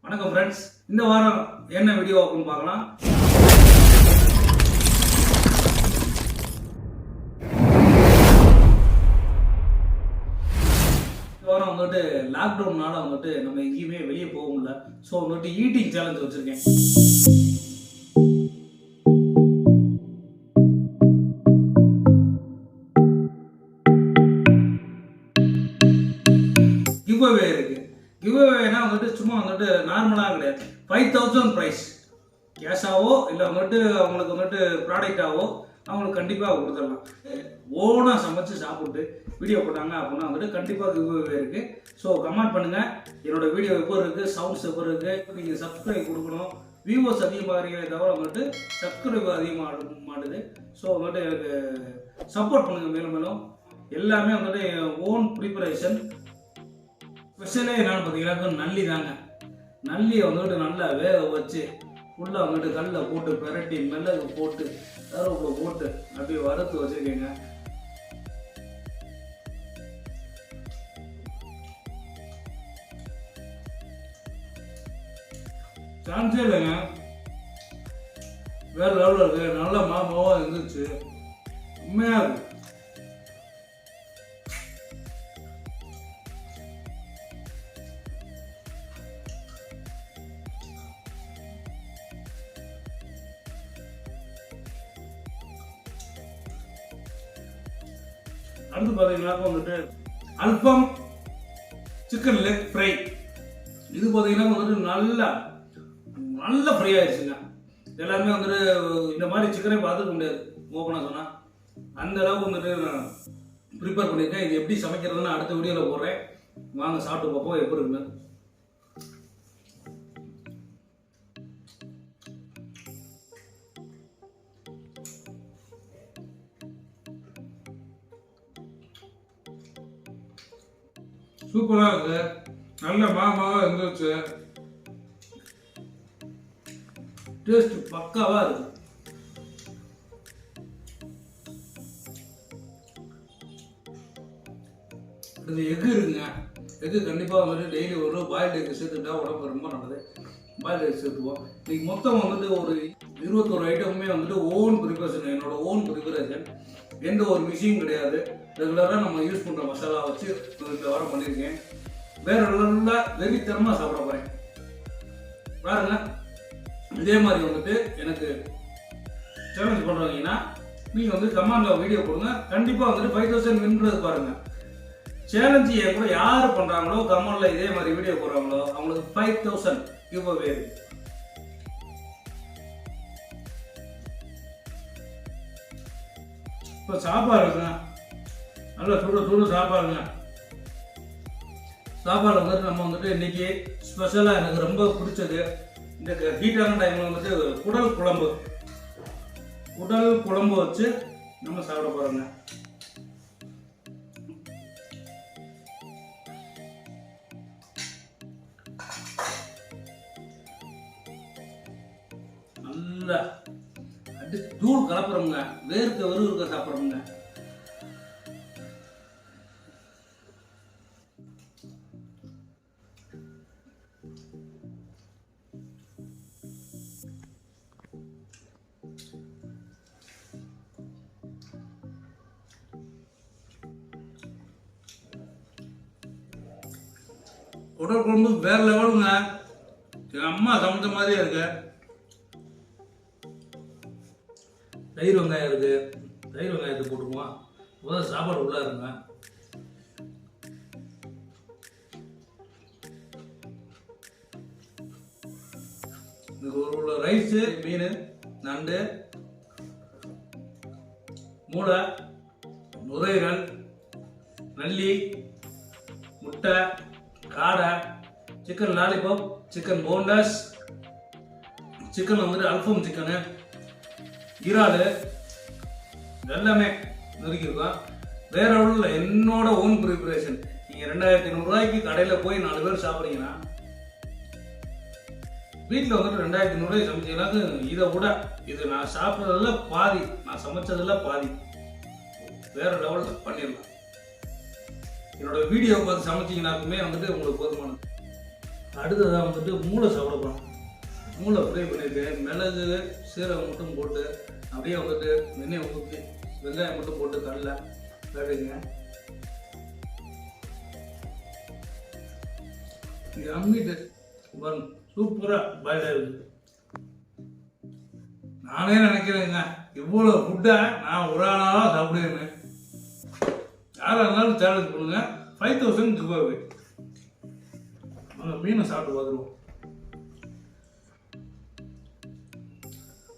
வணக்கம் ஃப்ரெண்ட்ஸ், இந்த வாரம் என்ன வீடியோ அப்படின்னு பார்க்கலாம். இந்த வாரம் வந்துட்டு லாக்டவுன்னால வந்துட்டு நம்ம எங்கேயுமே வெளியே போக முடியல. ஸோ வந்துட்டு ஈட்டிங் சேலஞ்ச் வச்சிருக்கேன். கிவ்அவே இருக்கு. கிவ்அவேனா வந்துட்டு சும்மா வந்துட்டு நார்மலாக கிடையாது. 5000 ப்ரைஸ் கேஷாவோ இல்லை வந்துட்டு அவங்களுக்கு வந்துட்டு ப்ராடக்டாவோ அவங்களுக்கு கண்டிப்பாக கொடுத்துடலாம். ஓனாக சமைச்சு சாப்பிட்டு வீடியோ போட்டாங்க அப்படின்னா வந்துட்டு கண்டிப்பாக கிவ்அவே இருக்குது. ஸோ கமெண்ட் பண்ணுங்கள், என்னோட வீடியோ எப்போ இருக்குது, சவுண்ட்ஸ் எப்போ இருக்குது. நீங்கள் சப்ஸ்கிரைப் கொடுக்கணும். வியூவர்ஸ் அதிகமாக இருக்கிறத தவிர வந்துட்டு சப்ஸ்கிரைப் அதிகமாக மாட்டுது. ஸோ வந்துட்டு எனக்கு சப்போர்ட் பண்ணுங்கள். மேலும் மேலும் எல்லாமே வந்துட்டு ஓன் ப்ரிப்பரேஷன். ஸ்பெஷலே என்னன்னு பார்த்தீங்கன்னா நல்லி தாங்க. நல்லியை வந்துட்டு நல்லா வேக வச்சு ஃபுல்லாக வந்துட்டு கல்லில் போட்டு பெரட்டி மிளகு போட்டு கருவேப்பிலை போட்டு அப்படியே வறுத்து வச்சுருக்கேங்க. சான்ஸே இல்லைங்க, வேற லெவலில் இருக்கு. நல்ல மாமாவாக இருந்துச்சு, உண்மையாக இருக்கு. அடுத்து பார்த்தீங்கன்னா வந்துட்டு அல்பம் சிக்கன் லெக் ஃப்ரை. இது பார்த்தீங்கன்னா வந்துட்டு நல்ல ஃப்ரை ஆயிடுச்சுங்க. எல்லாருமே வந்துட்டு இந்த மாதிரி சிக்கனே பார்த்துக்க முடியாது ஓப்பனாக சொன்னால். அந்த அளவுக்கு வந்துட்டு நான் ப்ரிப்பேர் பண்ணியிருக்கேன். இது எப்படி சமைக்கிறதுன்னு அடுத்த வீடியோவில் போடுறேன். வாங்க சாப்பிட்டு பார்ப்போம் எப்படி இருக்குன்னு. சூப்பராக இருக்கு, நல்ல மாமாவாக இருந்துச்சு, டேஸ்ட் பக்காவாக இருக்கு. இது எக்கு இருக்குங்க. எக்கு கண்டிப்பாக வந்துட்டு டெய்லி ஒரு பாயில்டு எக்கு சேர்த்துட்டா உடம்பு ரொம்ப நல்லது. பாயில்டு எக் சேர்த்துவோம். இன்னைக்கு மொத்தம் வந்துட்டு ஒரு 21 ஐட்டமுமே வந்துட்டு ஓன் ப்ரிப்பரேஷன், என்னோட ஓன் ப்ரிப்பரேஷன். எந்த ஒரு மிஷின் கிடையாது. ரெகுலராக நம்ம யூஸ் பண்ணுற மசாலா வச்சு இந்த வாரம் பண்ணியிருக்கேன். வேற லெவலில் வெறித்தனமாக சாப்பிட போகிறேன் பாருங்க. இதே மாதிரி வந்துட்டு எனக்கு சேலஞ்ச் பண்ணுறீங்கன்னா நீங்கள் வந்து கமெண்டில் வீடியோ கொடுங்க. கண்டிப்பாக வந்துட்டு 5000 வின்றது பாருங்கள். சேலஞ்சு என் கூட யார் பண்ணுறாங்களோ கமெண்டில் இதே மாதிரி வீடியோ போடுறாங்களோ அவங்களுக்கு 5000 கிவ்அவே இருக்கு. இப்போ சாப்பாடுங்க நல்லா சுடு சாப்பாடுங்க. சாப்பாடு வந்துட்டு நம்ம வந்துட்டு இன்னைக்கு ஸ்பெஷலாக எனக்கு ரொம்ப பிடிச்சது இந்த ஹீட்டான டைமில் வந்துட்டு குடல் குழம்பு வச்சு நம்ம சாப்பிட போகிறோங்க. நல்லா அடி தூள் கலப்புறோங்க, வேர்க்க வெறுக்க சாப்பிட்றோங்க. குடல் குழம்பு வேற லெவலுங்க. என் அம்மா சமைச்ச மாதிரியே இருக்கு. தயிர் வெங்காயம் இருக்கு. தயிர் வெங்காயத்தை போட்டுக்குவோம். முதல்ல சாப்பாடு உள்ள இருங்க. ஒரு ரைஸு, மீன், நண்டு, மூளை, நுரையீரல், நல்லி, முட்டை, காடை, chicken lollipop, chicken boneless, chicken வந்துட்டு அல்பம் சிக்கனு, இறால் எல்லாமே நெருக்கியிருக்கோம். வேற உள்ள என்னோட ஓன் ப்ரிப்பரேஷன். நீங்கள் 2500 ரூபாய்க்கு கடையில் போய் 4 பேர் சாப்பிட்றீங்கன்னா வீட்டில் வந்துட்டு 2500 ரூபாய் சமைச்சீங்கன்னாக்கு இதை விட இது நான் சாப்பிட்றதுல பாதி, நான் சமைச்சதுல பாதி. வேற லெவலில் பண்ணிடலாம். என்னோட வீடியோ பார்த்து சமைச்சிங்கனாக்குமே வந்துட்டு உங்களுக்கு போதுமானது. அடுத்ததாக வந்துட்டு மூளை சாப்பிட போகிறோம். மூளை ஃப்ரை பண்ணிட்டு மிளகு சீரகம் மட்டும் போட்டு அப்படியே வந்துட்டு எண்ணெயை ஊற்றி வெங்காயம் மட்டும் போட்டு கடலை கடுங்க. அம்மிட்டு வரும் சூப்பராக பாயிலாக இருக்குது. நானே நினைக்கிறேங்க இவ்வளோ ஃபுட்டை நான் ஒரு ஆளாக சாப்பிடுவேன்னு. யாராக இருந்தாலும் சேலஞ்ச் பண்ணுங்க. 5000 கிவ்அவே. நாங்கள் மீனை சாப்பிட்டு பார்த்துருவோம்.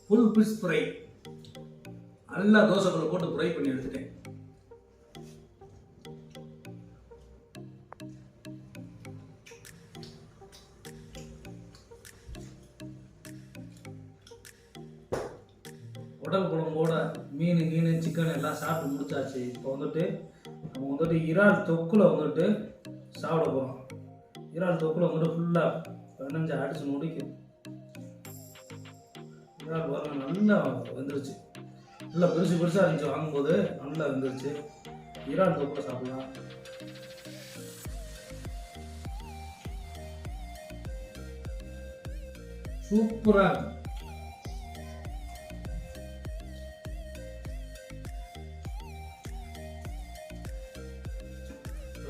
ஃபுல் ஃபிஷ் ஃப்ரை நல்லா தோசைக்குள்ள போட்டு ஃப்ரை பண்ணி எடுத்துட்டேன். உடல் குழம்போட மீன் சிக்கன் எல்லாம் சாப்பிட்டு முடிச்சாச்சு. இப்போ வந்துட்டு நம்ம வந்துட்டு இறால் தொக்குல வந்துட்டு சாப்பிட போகிறோம். இறால் தொக்குல வந்துட்டு ஃபுல்லாக 15 அடிச்சு முடிக்கும். இறால் பாருங்க நல்லா வெந்துருச்சு. நல்லா பெருசாக இருந்துச்சு வாங்கும்போது, நல்லா வெந்துருச்சு. இறால் தொக்குல சாப்பிடலாம். சூப்பராக இருக்கு.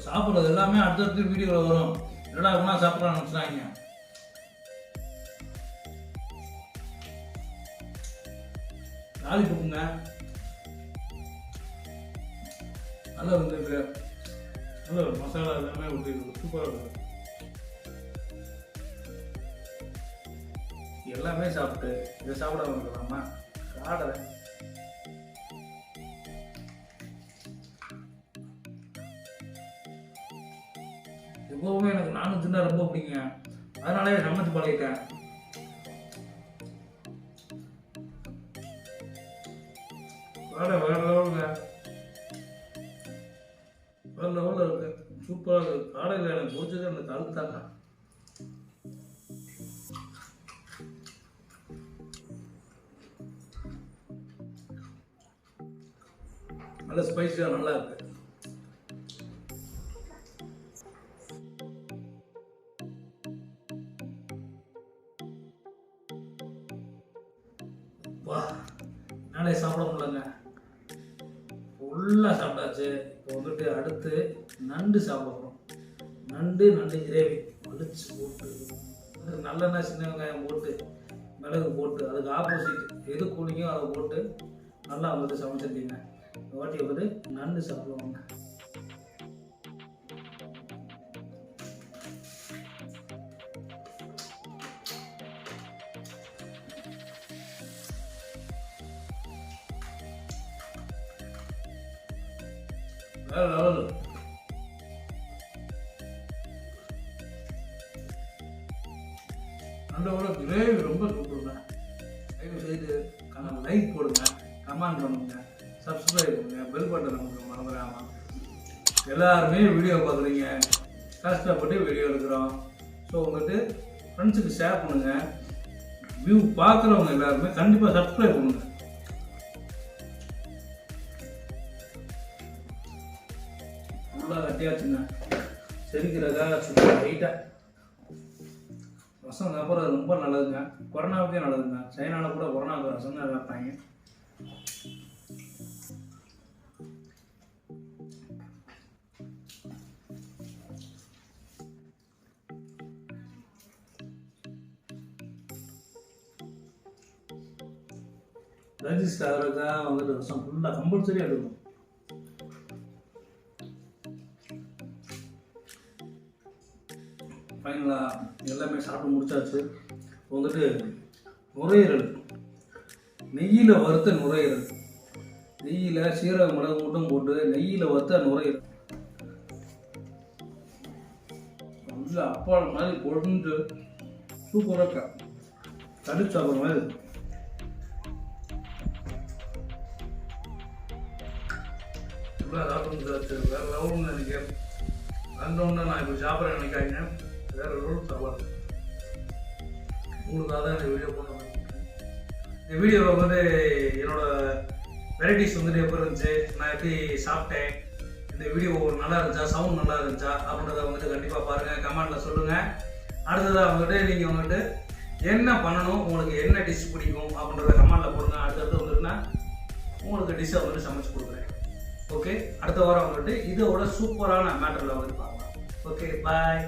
சாப்பிட்றது எல்லாமே அடுத்தடுத்து வீடியோவில் வரும். என்னடா ஒன்றா சாப்பிட்றான்னு நினச்சிடாங்க. லாலிபப்புங்க நல்லா வந்து நல்ல மசாலா எல்லாமே ஊற்றி சூப்பராக இருக்கும். எல்லாமே சாப்பிட்டு இதை சாப்பிடாம இருக்கலாமா? காடை எப்பவுமே எனக்கு நான்வெஜ்னா ரொம்ப பிடிக்குங்க. அதனாலே சமைச்சு பழகிட்டேன். காடை வேற லெவலுங்க. வேற லெவலில் இருக்கு. சூப்பராக இருக்கு. காடையில் எனக்கு பிடிச்சது அந்த கழுத்து தாங்க. நல்ல ஸ்பைஸியாக நல்லா இருக்கு. வா என்னாலே சாப்பிட முடியலங்க. ஃபுல்லாக சாப்பிட்டாச்சு. இப்போ வந்துட்டு அடுத்து நண்டு சாப்பிட போகிறோம். நண்டு கிரேவி வலிச்சு போட்டு நல்லெண்ணெய் சின்ன வெங்காயம் போட்டு மிளகு போட்டு அதுக்கு ஆப்போசிட் எது கூலிங்கோ அதை போட்டு நல்லா வந்துட்டு சமைச்சிருக்கீங்க. இந்த வாட்டி வந்து நண்டு சாப்பிடுவாங்க. வேற லெவல். நண்டோட கிரேவி ரொம்ப சூப்பருங்க. தயவு செய்து லைக் போடுங்க, கமெண்ட் பண்ணுங்க, சப்ஸ்கிரைப் பண்ணுங்க, பெல் பட்டன் நமக்கு மறந்துடாம. எல்லாருமே வீடியோ பார்க்குறீங்க, கஷ்டப்பட்டு வீடியோ எடுக்கிறோம். ஸோ வந்துட்டு ஃப்ரெண்ட்ஸுக்கு ஷேர் பண்ணுங்க. வியூ பார்க்குறவங்க எல்லாருமே கண்டிப்பாக சப்ஸ்கிரைப் பண்ணுங்க. ஃபுல்லாக கட்டியாச்சுங்க. செரிக்கிறதா சுத்தம் லைட்டாக ரசம் சாப்பிட்றது ரொம்ப நல்லதுங்க. கொரோனாவுக்கே நல்லதுங்க. சைனாவில் கூட கொரோனாவுக்கு ரசம் தான் வைப்பாங்க. டைஜஸ்ட் ஆகிறதுக்காக வந்துட்டு ரசம் ஃபுல்லாக கம்பல்சரியாக எடுக்கணும். ஃபைனலாக எல்லாமே சாப்பிட்டு முடிச்சாச்சு. இப்போ வந்துட்டு நுரையீரல், நெய்யில் வறுத்த நுரையீரல், நெய்யில் சீரக மிளகு மட்டும் போட்டு நெய்யில் வறுத்த நுரையீரல் நல்லா அப்பால் மாதிரி பொழுது சூப்பராக கடிச்சு சாப்பிட்ற மாதிரி இருக்கும். சாப்பிட்டு வேற லெவல்னு நினைக்கிறேன். வந்தோன்னு நான் இப்போ சாப்பிட்றேன் நினைக்காங்க. வேற லெவல் சாப்பாடு. உங்களுக்காக தான் இந்த வீடியோ போட்டேன். இந்த வீடியோவில் வந்து என்னோட வெரைட்டிஸ் வந்துட்டு எப்படி இருந்துச்சு, நான் எப்படி சாப்பிட்டேன், இந்த வீடியோ நல்லா இருந்துச்சா, சவுண்ட் நல்லா இருந்துச்சா அப்படின்றத வந்துட்டு கண்டிப்பாக பாருங்கள், கமெண்ட்டில் சொல்லுங்கள். அடுத்ததாக வந்துட்டு நீங்கள் வந்துட்டு என்ன பண்ணணும், உங்களுக்கு என்ன டிஷ் பிடிக்கும் அப்படின்றத கமெண்டில் போடுங்க. அடுத்தடுத்து வந்துட்டுனா உங்களுக்கு டிஷ்ஷை வந்துட்டு சமைச்சு கொடுக்குறேன். ஓகே, அடுத்த வாரம் வந்துட்டு இதோட சூப்பரான மேட்டரில் வந்துட்டு பார்க்கலாம். ஓகே, பாய்.